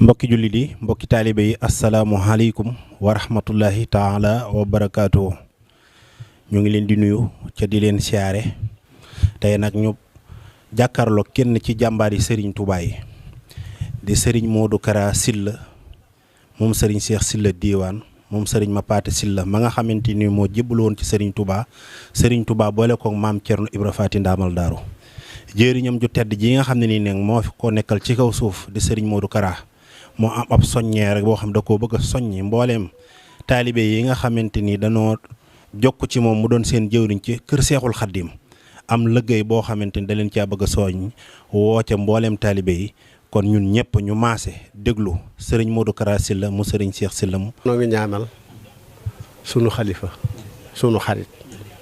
mbokki jullit yi mbokki taalibe yi asalaamualeykum wa rahmatullahi taala wa barakaatu. ñu ngi leen di nuyu ca di leen siyaare tey nag ñu jàkkaarloo kenn ci jàmbaar yi Serigne Touba yi di Serigne Modou Kara Sylla moom Serigne Cheikh Sylla Diwane moom Serigne Mapaté Sylla ma nga xamante ni moo jébbalu woon ci Serigne Touba boole koog maam Thierno Ibra Faty Ndamal Daaru jëriñam ju tedd ji nga xam ne nii nag moo fi ko nekkal ci kaw suuf di Serigne Modou Kara moo am ab soññee rek boo xam da koo bëgg a soññi mbooleem taalibe yi nga xamante ni danoo jokk ci moom mu doon seen jëwriñ ci kër Seexul Xaddim am liggéey boo xamante ni da leen caa bëgg a soññ woo ca mbooleem taalibe yi kon ñun ñëpp ñu maase déglu Serigne Modou Kara Sylla mu Serigne Cheikh Sylla mu. noo ngi ñaanal sunu xalifa sunu xarit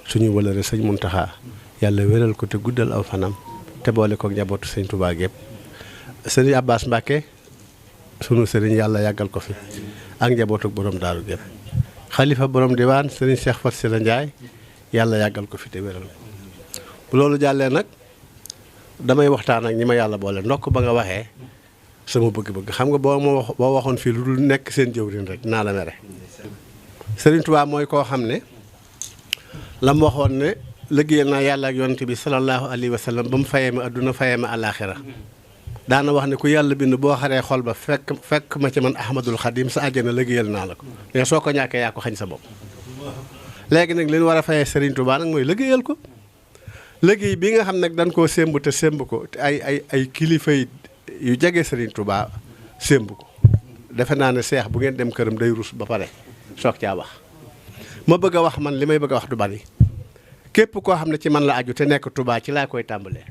suñu wëlëre sëñ Muntaxa yàlla wéral ko te guddal aw fanam te boole ko njabootu sëñ Touba gépp sëriñ Abbas Mbacke sunu sëriñ yàlla yàggal ko fi ak njabootu borom daaru gépp xalifa borom diwaan sëriñ Cheikh Faty Sylla Ndiaye yàlla yàggal ko fi te wéral ko bu loolu jàllee nag damay waxtaan ak ñi ma yàlla boole ndokk ba nga waxee sama bëgg-bëgg xam nga boo waxoon fii lu dul nekk seen jëwriñ rek naa la mere sëriñ Touba mooy koo xam ne la mu waxoon ne liggéeyal naa yàlla ak yonent bi sallallahu alayhi wa sallam ba mu fayee ma adduna fayee ma alaaxira daana wax ne ku yàlla bind boo xaree xol ba fekk ma ci man Ahmadul Xadim sa àjjana liggéeyal naa la ko mais soo ko ñàkkee yaa ko xañ sa bopp. léegi nag li ñu war a fayee Serigne Touba nag mooy liggéeyal ko liggéey bi nga xam nag dañ koo sémb te sémb ko te ay kilifa yu jege Serigne Touba sémb ko defe naa ne seex bu ngeen dem këram day rus ba pare soog caa wax ma bëgg a wax man li may bëgg a wax du bari. képp koo xam ne ci man la aju te nekk Touba ci laa koy tàmbalee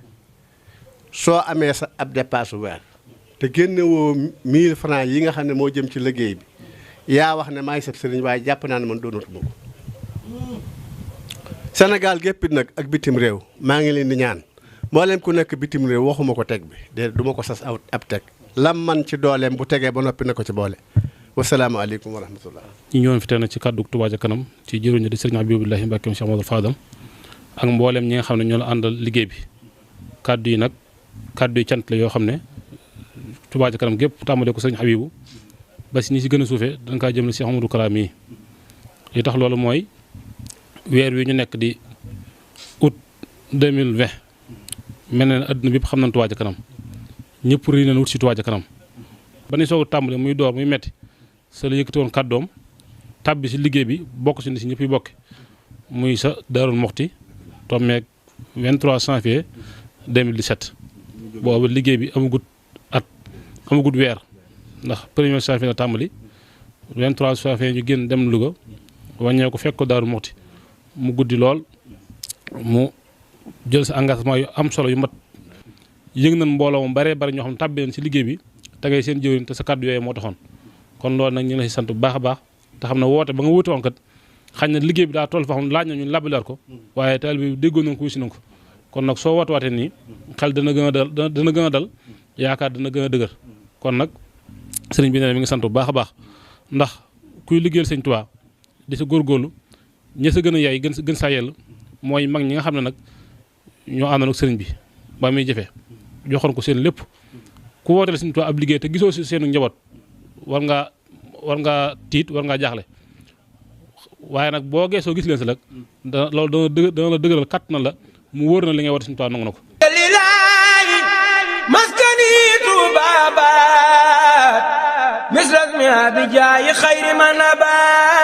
soo amee sa ab dépasse weer te génne woo 1000 francs yi nga xam ne moo jëm ci liggéey bi yaa wax ne maay sab sëriñ waaye jàpp naa ne man doonatuma ko. Sénégal géppit nag ak bitim réew maa ngi leen di ñaan mboolem ku nekk bitim réew waxuma ko teg bi de duma ko sas ab teg lam man ci dooleem bu tegee ba noppi na ko ci boole. wasalaamaaleykum wa rahmatullah. ñi ñëwoon fi tey nag ci kàddu Touba ca kanam ci jëruñu di Serigne Abibulahi Mbacke Cheikh Amadou Fadal ak mboolem ñi nga xam ne ñoo la àndal liggéey bi kàddu yi nag kàddu yi cant la yoo xam ne Touba ca kanam gépp tàmbalee ko Serigne Habibou ba si ñi si gën a suufee dañ kaa jëm Cheikh Amadou Kara mii li tax loolu mooy weer wi ñu nekk di août 2020 mel na ne adduna bi yëpp xam nañ Touba ca kanam ñëpp rii nañ wut si Touba ca kanam ba ni soog a tàmbalee muy door muy metti sa la yëkkati woon kàddoom tàbbi si liggéey bi bokk si ni si ñëpp yi bokk muy sa Daarul Moxti tombeeg 23 janvier 2017 boobu liggéey bi amagut weer ndax premier janvier la tàmbali 23 janvier ñu génn dem Louga wàññee ko fekk ko Daarul Moxti mu guddi lool mu jël sa engagement yu am solo yu mat yëg nañ mbooloo mu bare bari ñoo xam ne tàbbi leen si liggéey bi tegee seen jëwriñ te sa kàddu yooyu moo taxoon kon loolu nag ñu ngi lay sant bu baax a baax te xam ne woote ba nga woote woon kat xañ na liggéey bi daa toll fa xam laaj na ñu labalaat ko waaye taal bi déggoon nañ ko wisi nañ ko kon nag soo wootewaatee nii xel dana gën a dal yaakaar dana gën a dëgër kon nag sëriñ bi ne mi ngi sant bu baax a baax ndax kuy liggéeyal sëñ Tuubaa di sa góorgóorlu ña sa gën a yaay gën saa yell mooy mag ñi nga xam ne nag ñoo àndoon ak sëriñ bi ba muy jëfee joxoon ko seen lépp ku wooteel sëñ Tuubaa ab liggéey te gisoo si seenu njaboot war ngaa tiit war ngaa jaaxle waaye nag boo geesoo gis leen si nag loolu dana la dëgëral kat na la mu wóor na li ngay woote Sëriñ Tuubaa nangu na ko lillahi maskani tubabat misras mi abi jaay xayri man abat